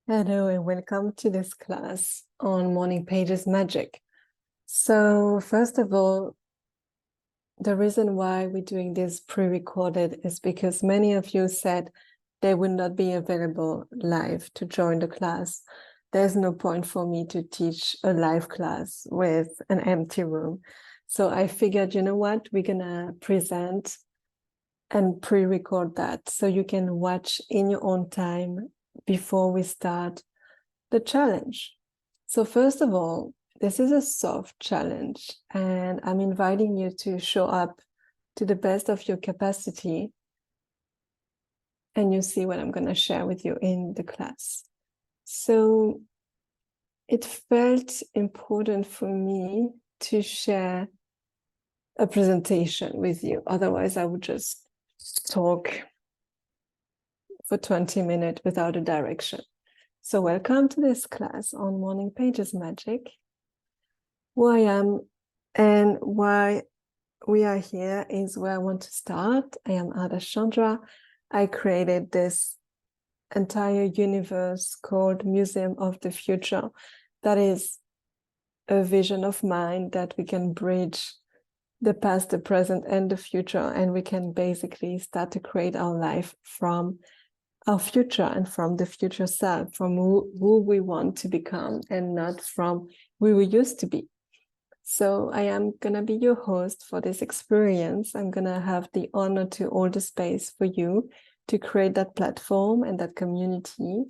Hello and welcome to this class on Morning Pages Magic. So first of all, the reason why we're doing this pre-recorded is because many of you said they would not be available live to join the class. There's no point for me to teach a live class with an empty room. So I figured, you know what, we're gonna present and pre-record that so you can watch in your own time before we start the challenge. So first of all, this is a soft challenge, and I'm inviting you to show up to the best of your capacity, and you see what I'm going to share with you in the class. So it felt important for me to share a presentation with you. Otherwise, I would just talk for 20 minutes without a direction. So welcome to this class on Morning Pages Magic. Who I am and why we are here is where I want to start. I am Ada Chandra. I created this entire universe called Museum of the Future. That is a vision of mine that we can bridge the past, the present, and the future, and we can basically start to create our life from our future and from the future self, from who we want to become and not from who we used to be. So I am going to be your host for this experience. I'm going to have the honor to hold the space for you to create that platform and that community.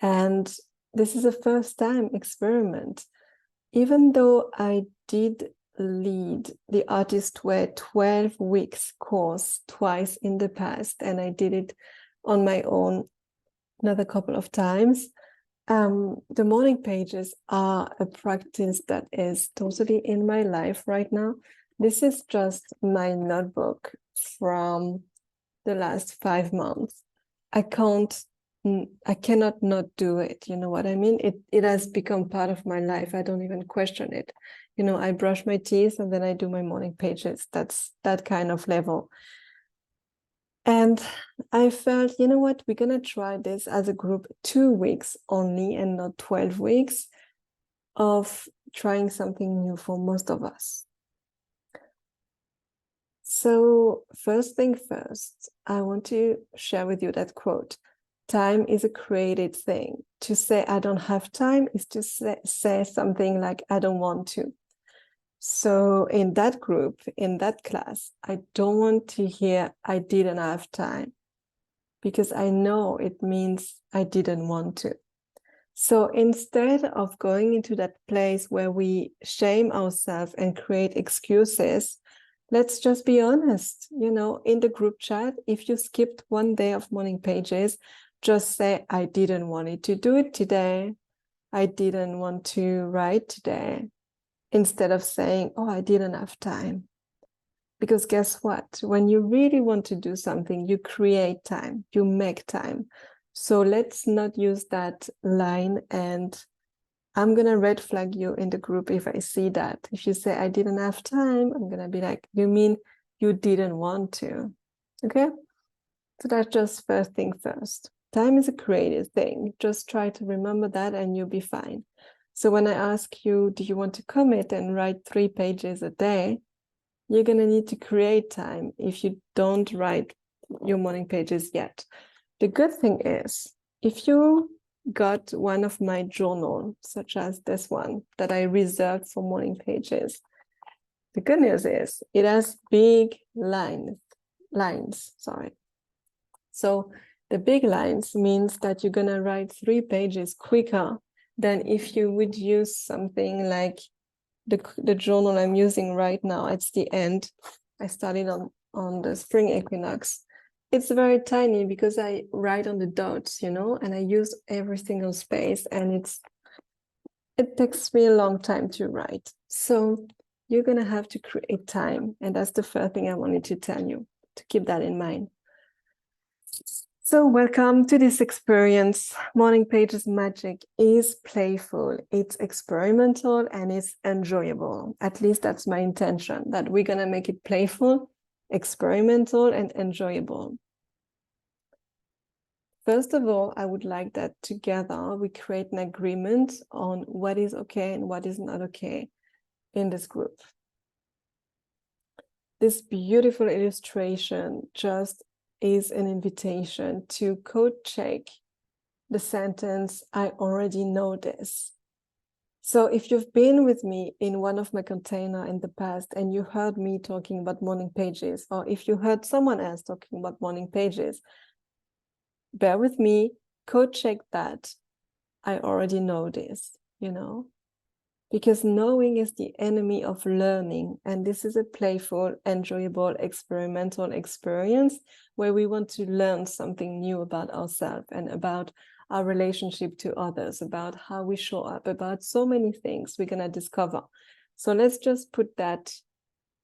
And this is a first time experiment. Even though I did lead the Artist Way 12 weeks course twice in the past, and I did it on my own another couple of times, the morning pages are a practice that is totally in my life right now. This is just my notebook from the last 5 months. I cannot not do it. You know what I mean? It has become part of my life. I don't even question it. You know, I brush my teeth and then I do my morning pages. That's that kind of level. And I felt, you know what, we're going to try this as a group 2 weeks only and not 12 weeks of trying something new for most of us. So first thing first, I want to share with you that quote. Time is a created thing. To say I don't have time is to say something like I don't want to. So in that group, in that class, I don't want to hear I didn't have time, because I know it means I didn't want to. So instead of going into that place where we shame ourselves and create excuses, let's just be honest. You know, in the group chat, if you skipped one day of morning pages, just say, I didn't want to do it today. I didn't want to write today. Instead of saying, oh, I didn't have time. Because guess what? When you really want to do something, you create time, you make time. So let's not use that line, and I'm going to red flag you in the group if I see that. If you say, I didn't have time, I'm going to be like, you mean you didn't want to? Okay? So that's just first thing first. Time is a creative thing. Just try to remember that and you'll be fine. So when I ask you, do you want to commit and write 3 pages a day? You're going to need to create time if you don't write your morning pages yet. The good thing is, if you got one of my journals, such as this one that I reserved for morning pages, the good news is it has big lines. So the big lines means that you're going to write 3 pages quicker than if you would use something like the journal I'm using right now. It's the end. I started on the spring equinox. It's very tiny because I write on the dots, you know, and I use every single space, and it takes me a long time to write. So you're going to have to create time. And that's the first thing I wanted to tell you, to keep that in mind. So welcome to this experience. Morning Pages Magic is playful, it's experimental, and it's enjoyable. At least that's my intention, that we're going to make it playful, experimental, and enjoyable. First of all, I would like that together we create an agreement on what is okay and what is not okay in this group. This beautiful illustration just is an invitation to code check the sentence, I already know this. So if you've been with me in one of my containers in the past and you heard me talking about morning pages, or if you heard someone else talking about morning pages, bear with me, code check that. I already know this, because knowing is the enemy of learning. And this is a playful, enjoyable, experimental experience where we want to learn something new about ourselves and about our relationship to others, about how we show up, about so many things we're going to discover. So let's just put that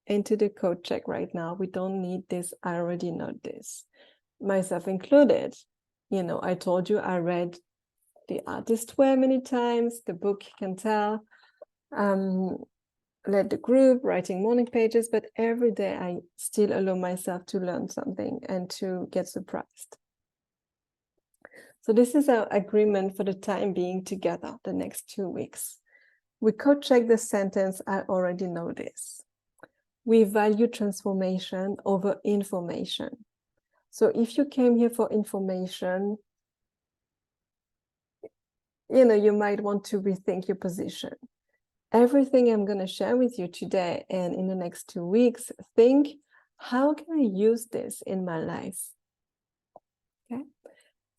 into the code check right now. We don't need this. I already know this, myself included. I told you I read The Artist Way many times, the book You Can Tell, led the group, writing morning pages, but every day I still allow myself to learn something and to get surprised. So this is our agreement for the time being together, the next 2 weeks. We code check the sentence, I already know this. We value transformation over information. So if you came here for information, you might want to rethink your position. Everything I'm going to share with you today and in the next 2 weeks, think, how can I use this in my life? Okay.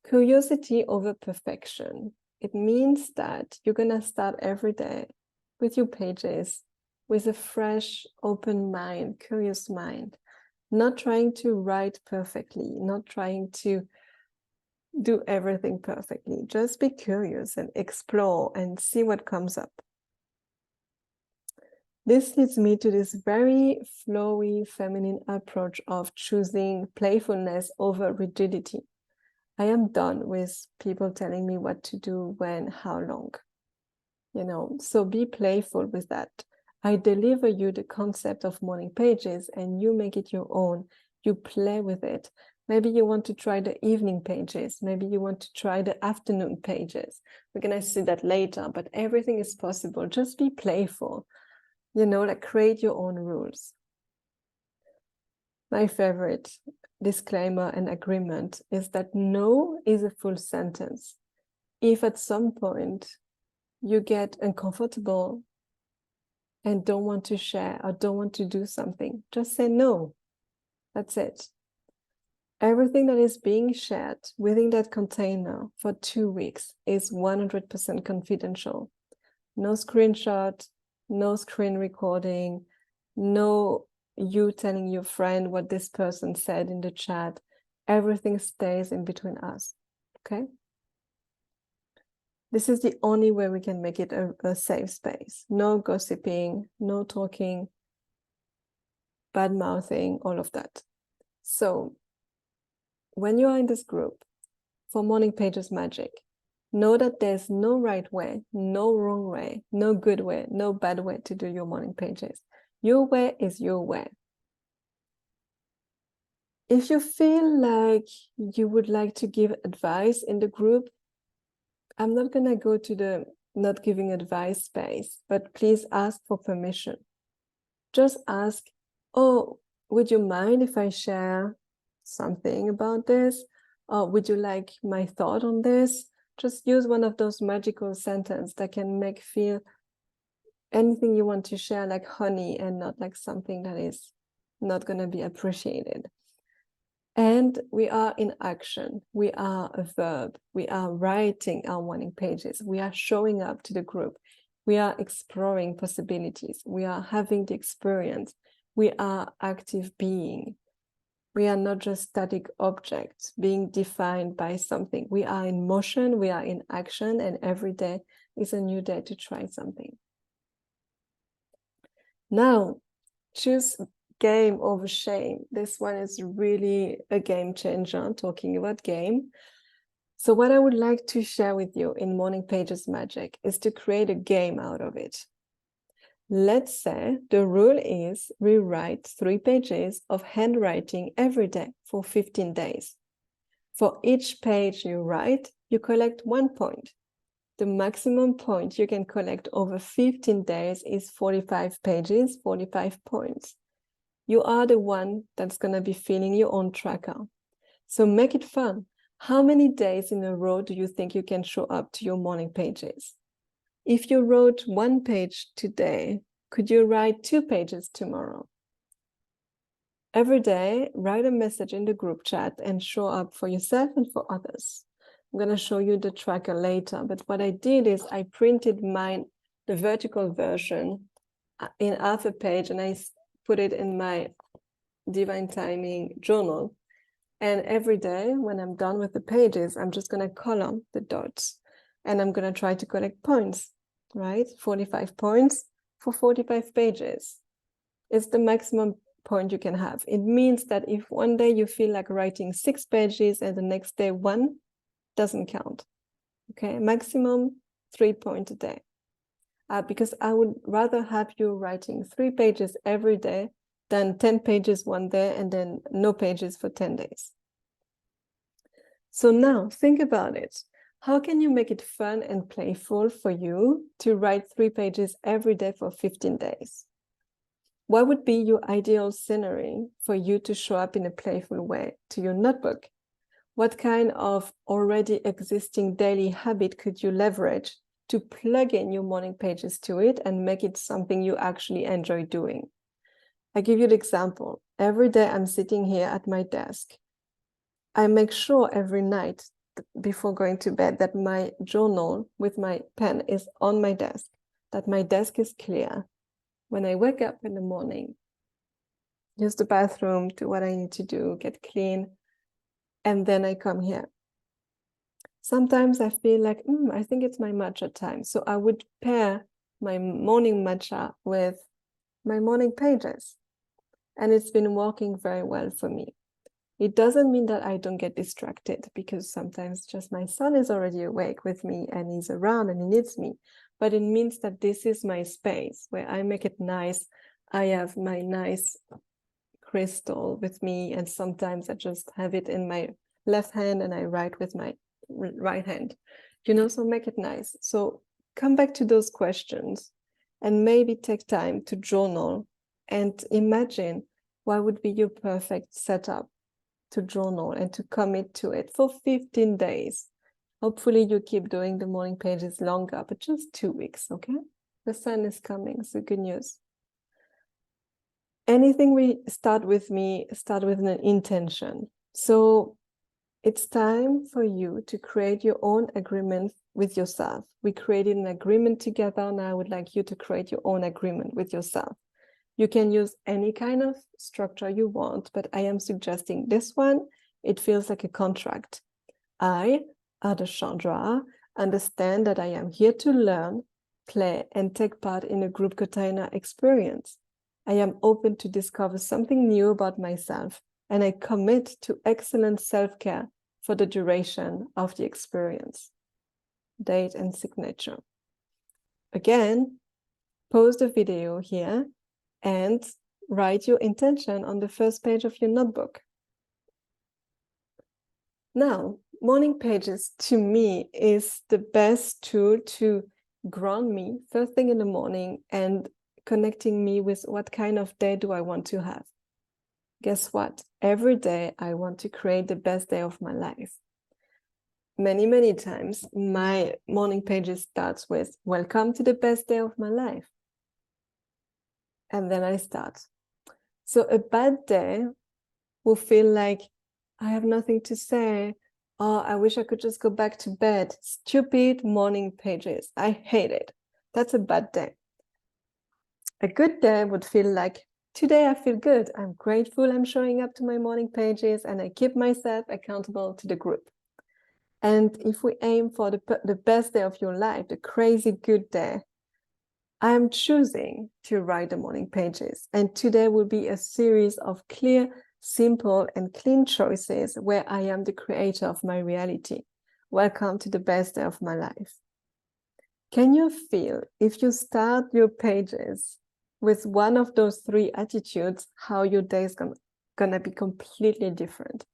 Curiosity over perfection. It means that you're going to start every day with your pages with a fresh, open mind, curious mind, not trying to write perfectly, not trying to do everything perfectly. Just be curious and explore and see what comes up. This leads me to this very flowy, feminine approach of choosing playfulness over rigidity. I am done with people telling me what to do, when, how long. So be playful with that. I deliver you the concept of morning pages and you make it your own. You play with it. Maybe you want to try the evening pages. Maybe you want to try the afternoon pages. We're going to see that later, but everything is possible. Just be playful. Create your own rules. My favorite disclaimer and agreement is that no is a full sentence. If at some point you get uncomfortable and don't want to share or don't want to do something, just say no. That's it. Everything that is being shared within that container for 2 weeks is 100% confidential. No screenshot, no screen recording, no you telling your friend what this person said in the chat. Everything stays in between us, okay? This is the only way we can make it a safe space. No gossiping, no talking, bad mouthing, all of that. So when you are in this group for Morning Pages Magic, know that there's no right way, no wrong way, no good way, no bad way to do your morning pages. Your way is your way. If you feel like you would like to give advice in the group, I'm not going to go to the not giving advice space, but please ask for permission. Just ask, oh, would you mind if I share something about this? Or would you like my thought on this? Just use one of those magical sentences that can make feel anything you want to share like honey and not like something that is not going to be appreciated. And we are in action. We are a verb. We are writing our morning pages. We are showing up to the group. We are exploring possibilities. We are having the experience. We are active being. We are not just static objects being defined by something. We are in motion. We are in action. And every day is a new day to try something. Now, choose game over shame. This one is really a game changer, talking about game. So what I would like to share with you in Morning Pages Magic is to create a game out of it. Let's say the rule is we write 3 pages of handwriting every day for 15 days. For each page you write, you collect 1 point. The maximum point you can collect over 15 days is 45 pages, 45 points. You are the one that's going to be filling your own tracker. So make it fun. How many days in a row do you think you can show up to your morning pages? If you wrote 1 page today, could you write 2 pages tomorrow? Every day, write a message in the group chat and show up for yourself and for others. I'm going to show you the tracker later, but what I did is I printed mine, the vertical version, in half a page, and I put it in my Divine Timing journal. And every day when I'm done with the pages, I'm just going to column the dots and I'm going to try to collect points, right? 45 points for 45 pages. It's the maximum point you can have. It means that if one day you feel like writing 6 pages and the next day 1, doesn't count. Okay, maximum 3 points a day. Because I would rather have you writing 3 pages every day than 10 pages one day and then no pages for 10 days. So now think about it. How can you make it fun and playful for you to write 3 pages every day for 15 days? What would be your ideal scenery for you to show up in a playful way to your notebook? What kind of already existing daily habit could you leverage to plug in your morning pages to it and make it something you actually enjoy doing? I give you the example. Every day I'm sitting here at my desk. I make sure every night before going to bed that my journal with my pen is on my desk, that my desk is clear. When I wake up in the morning, use the bathroom, do what I need to do, get clean, and then I come here. Sometimes I feel like, I think it's my matcha time. So I would pair my morning matcha with my morning pages. And it's been working very well for me. It doesn't mean that I don't get distracted, because sometimes just my son is already awake with me and he's around and he needs me. But it means that this is my space where I make it nice. I have my nice crystal with me, and sometimes I just have it in my left hand and I write with my right hand, so make it nice. So come back to those questions and maybe take time to journal and imagine what would be your perfect setup to journal and to commit to it for 15 days. Hopefully you keep doing the morning pages longer, but just 2 weeks, okay? The sun is coming, so good news. Anything we start with an intention. So it's time for you to create your own agreement with yourself. We created an agreement together. Now I would like you to create your own agreement with yourself. You can use any kind of structure you want, but I am suggesting this one. It feels like a contract. I, Adashandra, understand that I am here to learn, play, and take part in a group Katayana experience. I am open to discover something new about myself, and I commit to excellent self-care for the duration of the experience. Date and signature. Again, pause the video here and write your intention on the first page of your notebook. Now, morning pages to me is the best tool to ground me first thing in the morning and connecting me with what kind of day do I want to have. Guess what? Every day I want to create the best day of my life. Many, many times my morning pages starts with, welcome to the best day of my life. And then I start. So a bad day will feel like I have nothing to say. Oh, I wish I could just go back to bed. Stupid morning pages. I hate it. That's a bad day. A good day would feel like, today I feel good. I'm grateful I'm showing up to my morning pages and I keep myself accountable to the group. And if we aim for the best day of your life, the crazy good day, I'm choosing to write the morning pages. And today will be a series of clear, simple, and clean choices where I am the creator of my reality. Welcome to the best day of my life. Can you feel, if you start your pages with one of those 3 attitudes, how your day is gonna be completely different?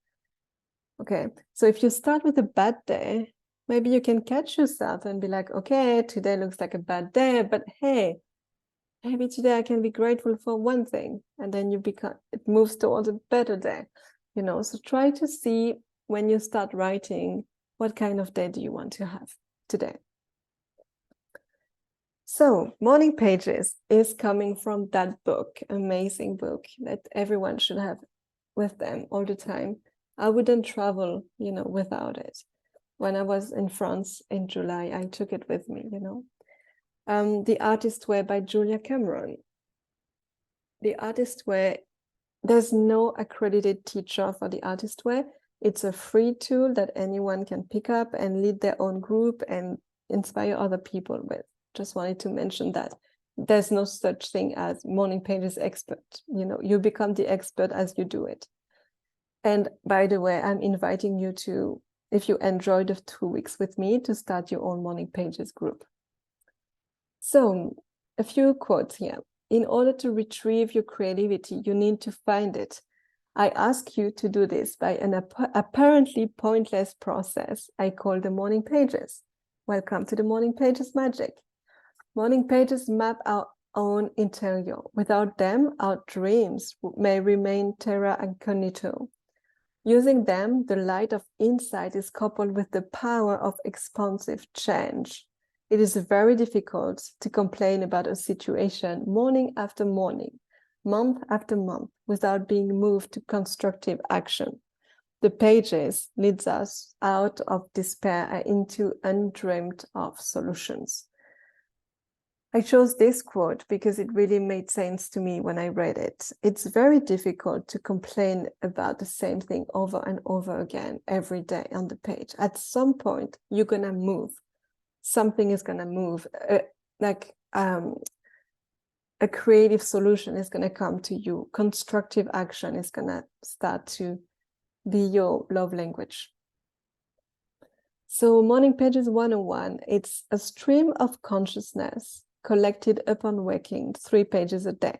Okay, so if you start with a bad day, maybe you can catch yourself and be like, okay, today looks like a bad day, but hey, maybe today I can be grateful for one thing, and then it moves towards a better day, So try to see when you start writing, what kind of day do you want to have today? So Morning Pages is coming from that book, amazing book that everyone should have with them all the time. I wouldn't travel, without it. When I was in France in July, I took it with me, The Artist Way by Julia Cameron. The Artist Way, there's no accredited teacher for the Artist Way. It's a free tool that anyone can pick up and lead their own group and inspire other people with. Just wanted to mention that. There's no such thing as Morning Pages expert. You become the expert as you do it. And by the way, I'm inviting you to, if you enjoyed the 2 weeks with me, to start your own Morning Pages group. So a few quotes here. In order to retrieve your creativity, you need to find it. I ask you to do this by an apparently pointless process I call the Morning Pages. Welcome to the Morning Pages magic. Morning Pages map our own interior. Without them, our dreams may remain terra incognito. Using them, the light of insight is coupled with the power of expansive change. It is very difficult to complain about a situation morning after morning, month after month, without being moved to constructive action. The pages leads us out of despair and into undreamed of solutions. I chose this quote because it really made sense to me when I read it. It's very difficult to complain about the same thing over and over again every day on the page. At some point, you're going to move. Something is going to move. A creative solution is going to come to you. Constructive action is going to start to be your love language. So Morning Pages 101, it's a stream of consciousness collected upon waking, 3 pages a day.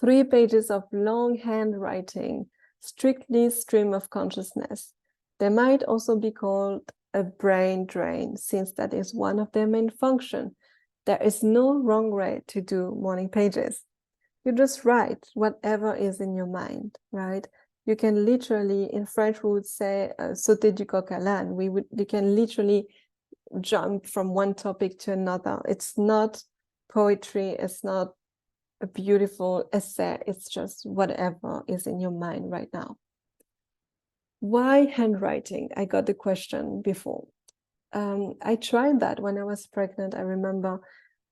3 pages of long handwriting, strictly stream of consciousness. They might also be called a brain drain, since that is one of their main functions. There is no wrong way to do Morning Pages. You just write whatever is in your mind, right? You can literally, in French, we would say, sauter du coq à l'âne. You can literally jump from one topic to another. It's not poetry, it's not a beautiful essay, it's just whatever is in your mind right now. Why handwriting? I got the question before. I tried that when I was pregnant. I remember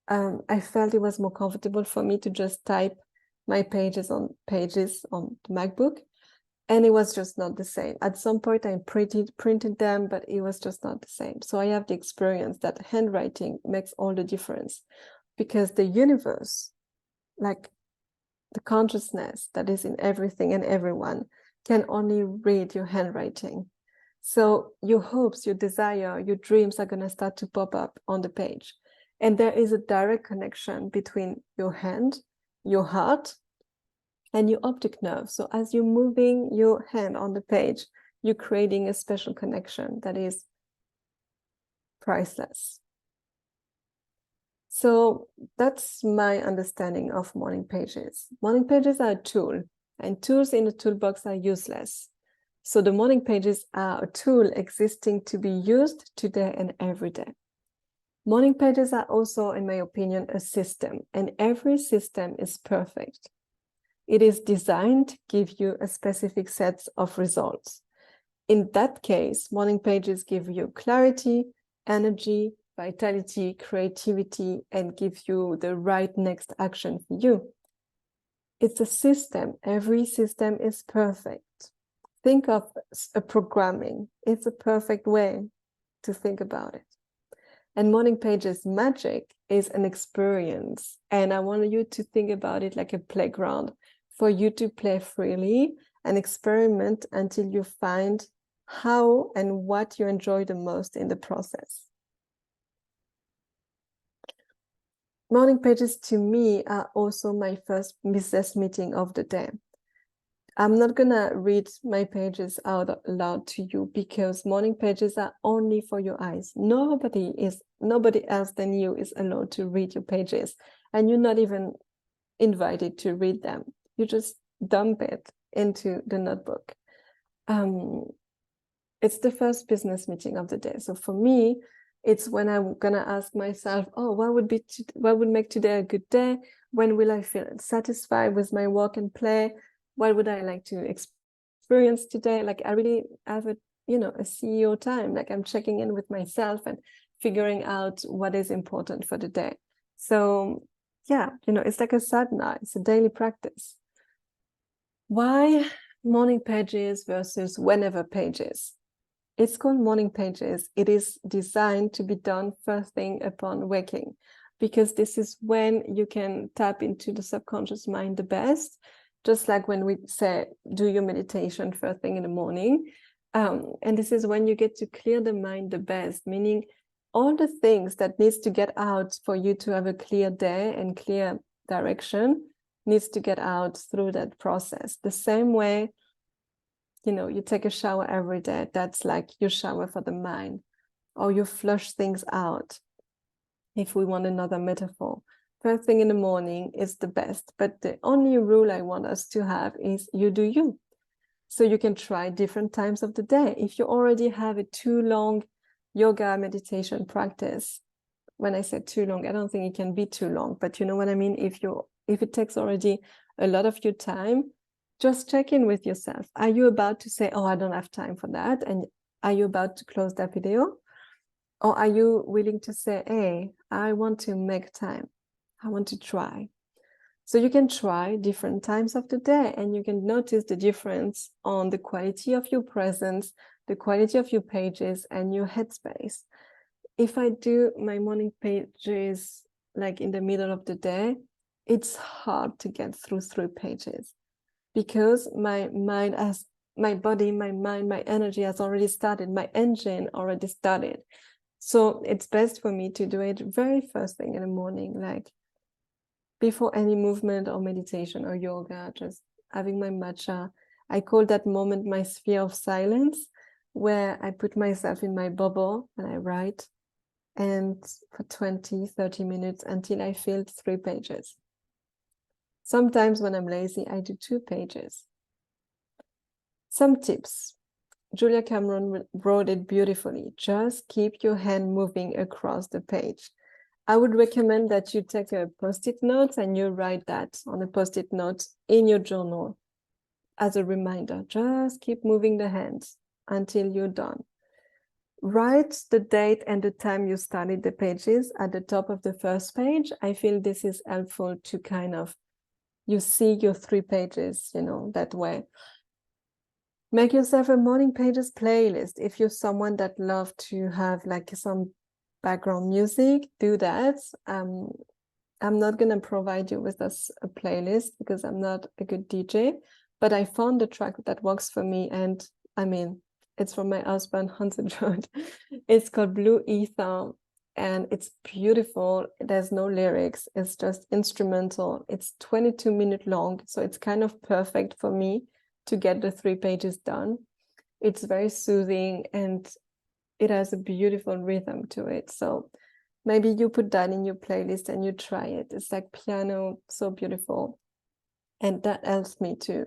I felt it was more comfortable for me to just type my pages on the MacBook, and it was just not the same. At some point I printed them, but it was just not the same. So I have the experience that handwriting makes all the difference, because the universe, like the consciousness that is in everything and everyone, can only read your handwriting. So your hopes, your desire, your dreams are going to start to pop up on the page. And there is a direct connection between your hand, your heart, and your optic nerve. So as you're moving your hand on the page, you're creating a special connection that is priceless. So that's my understanding of Morning Pages. Morning Pages are a tool, and tools in the toolbox are useless. So the Morning Pages are a tool existing to be used today and every day. Morning Pages are also, in my opinion, a system, and every system is perfect. It is designed to give you a specific set of results. In that case, Morning Pages give you clarity, energy, vitality, creativity, and give you the right next action for you. It's a system. Every system is perfect. Think of a programming. It's a perfect way to think about it. And Morning Pages magic is an experience. And I want you to think about it like a playground for you to play freely and experiment until you find how and what you enjoy the most in the process. Morning Pages to me are also my first business meeting of the day. I'm not gonna read my pages out loud to you because morning pages are only for your eyes. Nobody else than you is allowed to read your pages, and you're not even invited to read them. You just dump it into the notebook. It's the first business meeting of the day. So for me, it's when I'm gonna ask myself, oh, what would make today a good day? When will I feel satisfied with my work and play? What would I like to experience today? Like I really have a CEO time. Like I'm checking in with myself and figuring out what is important for the day. So yeah, it's like a sadhana. It's a daily practice. Why morning pages versus whenever pages? It's called morning pages. It is designed to be done first thing upon waking, because this is when you can tap into the subconscious mind the best. Just like when we say, do your meditation first thing in the morning. And this is when you get to clear the mind the best, meaning all the things that needs to get out for you to have a clear day and clear direction needs to get out through that process. The same way, you take a shower every day. That's like your shower for the mind, or you flush things out. If we want another metaphor, first thing in the morning is the best. But the only rule I want us to have is you do you. So you can try different times of the day. If you already have a too long yoga meditation practice, when I say too long, I don't think it can be too long, but you know what I mean? If it takes already a lot of your time, just check in with yourself. Are you about to say, oh, I don't have time for that? And are you about to close that video? Or are you willing to say, hey, I want to make time. I want to try. So you can try different times of the day, and you can notice the difference on the quality of your presence, the quality of your pages, and your headspace. If I do my morning pages like in the middle of the day, it's hard to get through 3 pages, because my body, my mind, my energy has already started, my engine already started. So it's best for me to do it very first thing in the morning, like before any movement or meditation or yoga, just having my matcha. I call that moment my sphere of silence, where I put myself in my bubble and I write, and for 20-30 minutes until I filled 3 pages. Sometimes when I'm lazy, I do 2 pages. Some tips. Julia Cameron wrote it beautifully. Just keep your hand moving across the page. I would recommend that you take a post-it note and you write that on a post-it note in your journal as a reminder. Just keep moving the hands until you're done. Write the date and the time you started the pages at the top of the first page. I feel this is helpful to kind of, you see your 3 pages, that way. Make yourself a morning pages playlist. If you're someone that loves to have like some background music, do that. I'm not going to provide you with a playlist because I'm not a good DJ, but I found the track that works for me. And I mean, it's from my husband, Hans Joad. It's called Blue Ether, and it's beautiful. There's no lyrics. It's just instrumental. It's 22 minutes long, so it's kind of perfect for me to get the 3 pages done. It's very soothing and it has a beautiful rhythm to it. So maybe you put that in your playlist and you try it. It's like piano, so beautiful. And that helps me to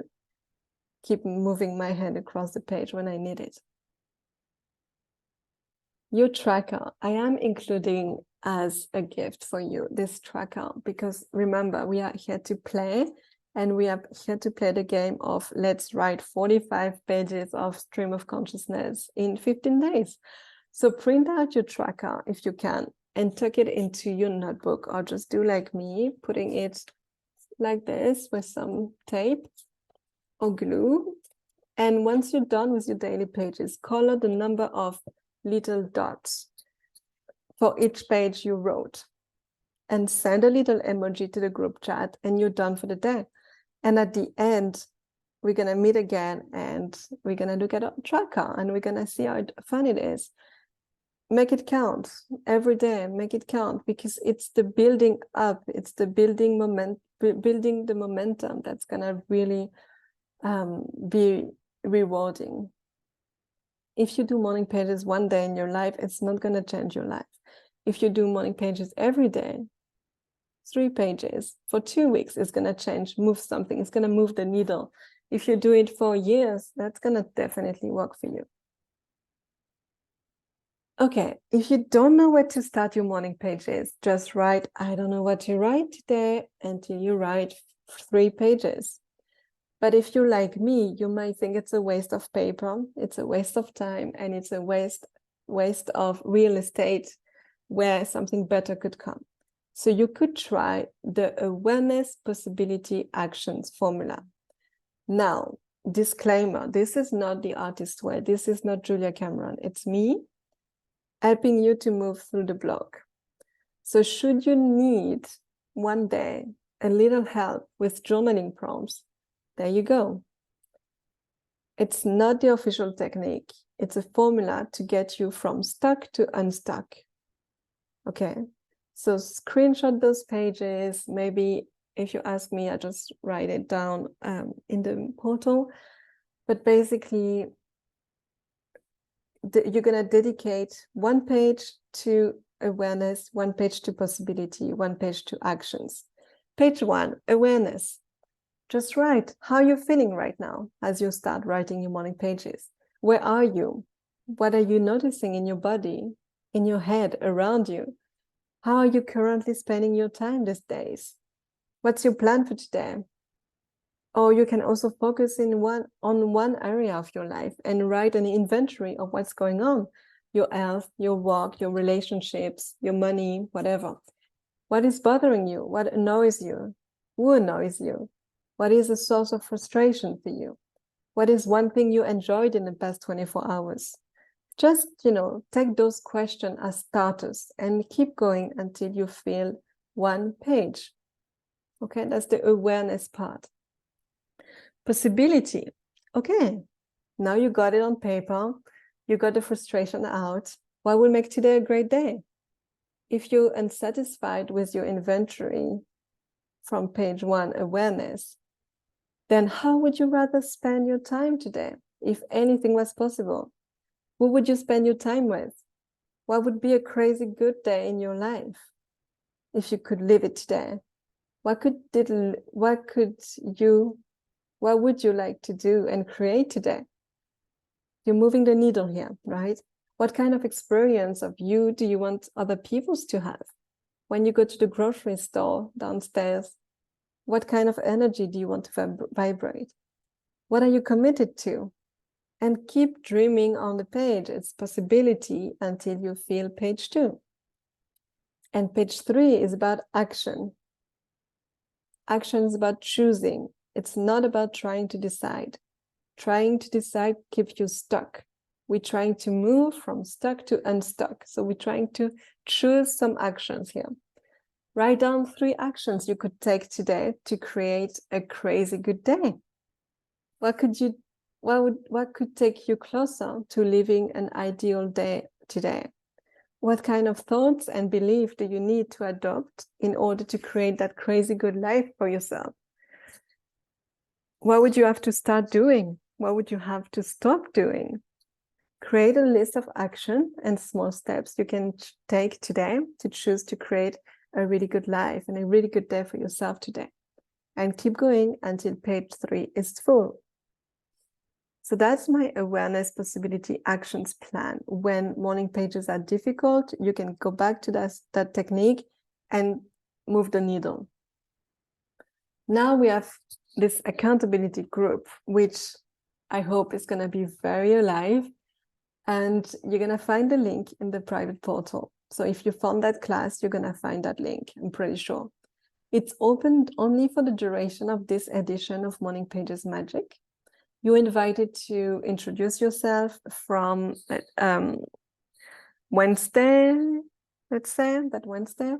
keep moving my hand across the page when I need it. Your tracker, I am including as a gift for you this tracker, because remember, we are here to play. And we are here to play the game of let's write 45 pages of stream of consciousness in 15 days. So print out your tracker if you can and tuck it into your notebook, or just do like me, putting it like this with some tape or glue. And once you're done with your daily pages, color the number of little dots for each page you wrote and send a little emoji to the group chat, and you're done for the day. And at the end, we're going to meet again and we're going to look at our tracker and we're going to see how fun it is. Make it count every day, make it count, because it's the building up, it's the building the momentum that's going to really be rewarding. If you do morning pages one day in your life, it's not going to change your life. If you do morning pages every day, 3 pages for 2 weeks, it's going to change, move something. It's going to move the needle. If you do it for years, that's going to definitely work for you. Okay, if you don't know where to start your morning pages, just write, I don't know what to write today, until you write 3 pages. But if you're like me, you might think it's a waste of paper, it's a waste of time, and it's a waste of real estate where something better could come. So you could try the awareness, possibility, actions formula. Now, disclaimer, this is not the artist way. This is not Julia Cameron. It's me helping you to move through the block. So should you need one day a little help with journaling prompts, there you go. It's not the official technique. It's a formula to get you from stuck to unstuck. Okay, so screenshot those pages. Maybe if you ask me, I just write it down in the portal. But basically, you're going to dedicate 1 page to awareness, 1 page to possibility, 1 page to actions. Page 1, awareness. Just write how you're feeling right now as you start writing your morning pages. Where are you? What are you noticing in your body, in your head, around you? How are you currently spending your time these days? What's your plan for today? Or you can also focus on one area of your life and write an inventory of what's going on. Your health, your work, your relationships, your money, whatever. What is bothering you? What annoys you? Who annoys you? What is a source of frustration for you? What is one thing you enjoyed in the past 24 hours? Just, take those questions as starters and keep going until you fill 1 page. Okay, that's the awareness part. Possibility. Okay, now you got it on paper. You got the frustration out. What will make today a great day? If you're unsatisfied with your inventory from page 1, awareness, then how would you rather spend your time today? If anything was possible, who would you spend your time with? What would be a crazy good day in your life if you could live it today? What would you like to do and create today? You're moving the needle here, right? What kind of experience of you do you want other people to have? When you go to the grocery store downstairs, what kind of energy do you want to vibrate? What are you committed to? And keep dreaming on the page. It's possibility until you feel page 2. And page 3 is about action. Action is about choosing. It's not about trying to decide. Trying to decide keeps you stuck. We're trying to move from stuck to unstuck. So we're trying to choose some actions here. Write down 3 actions you could take today to create a crazy good day. What could take you closer to living an ideal day today? What kind of thoughts and beliefs do you need to adopt in order to create that crazy good life for yourself? What would you have to start doing? What would you have to stop doing? Create a list of action and small steps you can take today to choose to create a really good life and a really good day for yourself today. And keep going until page 3 is full. So that's my awareness, possibility, actions plan. When morning pages are difficult, you can go back to that technique and move the needle. Now we have this accountability group, which I hope is going to be very alive. And you're going to find the link in the private portal. So if you found that class, you're going to find that link, I'm pretty sure. It's opened only for the duration of this edition of Morning Pages Magic. You're invited to introduce yourself from Wednesday, let's say, that Wednesday.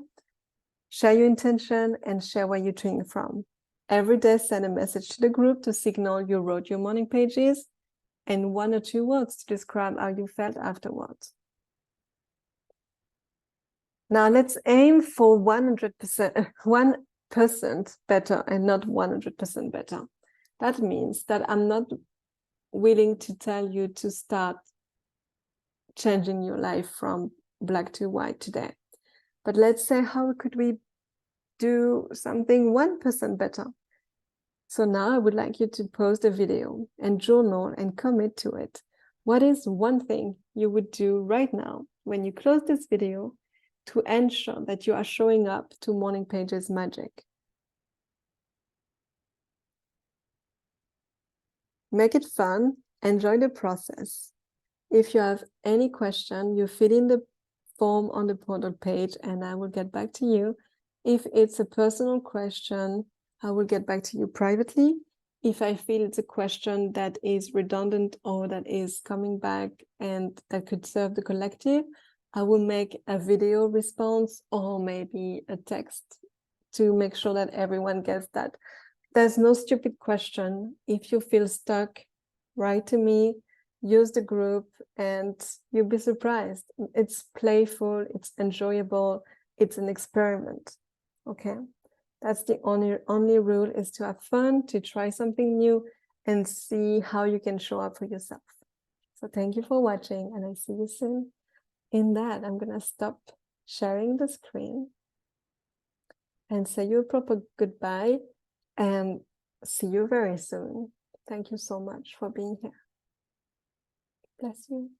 Share your intention and share where you're tuning from. Every day, send a message to the group to signal you wrote your morning pages and 1 or 2 words to describe how you felt afterwards. Now let's aim for 100%, 1% better and not 100% better. That means that I'm not willing to tell you to start changing your life from black to white today. But let's say, how could we do something 1% better? So now I would like you to post a video and journal and commit to it. What is one thing you would do right now when you close this video to ensure that you are showing up to Morning Pages Magic? Make it fun, enjoy the process. If you have any question, you fill in the form on the portal page and I will get back to you. If it's a personal question, I will get back to you privately. If I feel it's a question that is redundant or that is coming back and that could serve the collective, I will make a video response or maybe a text to make sure that everyone gets that. There's no stupid question. If you feel stuck, write to me, use the group, and you'll be surprised. It's playful, it's enjoyable, it's an experiment. Okay, that's the only rule, is to have fun, to try something new, and see how you can show up for yourself. So thank you for watching, and I see you soon. In that, I'm gonna stop sharing the screen and say you a proper goodbye and see you very soon. Thank you so much for being here. Bless you.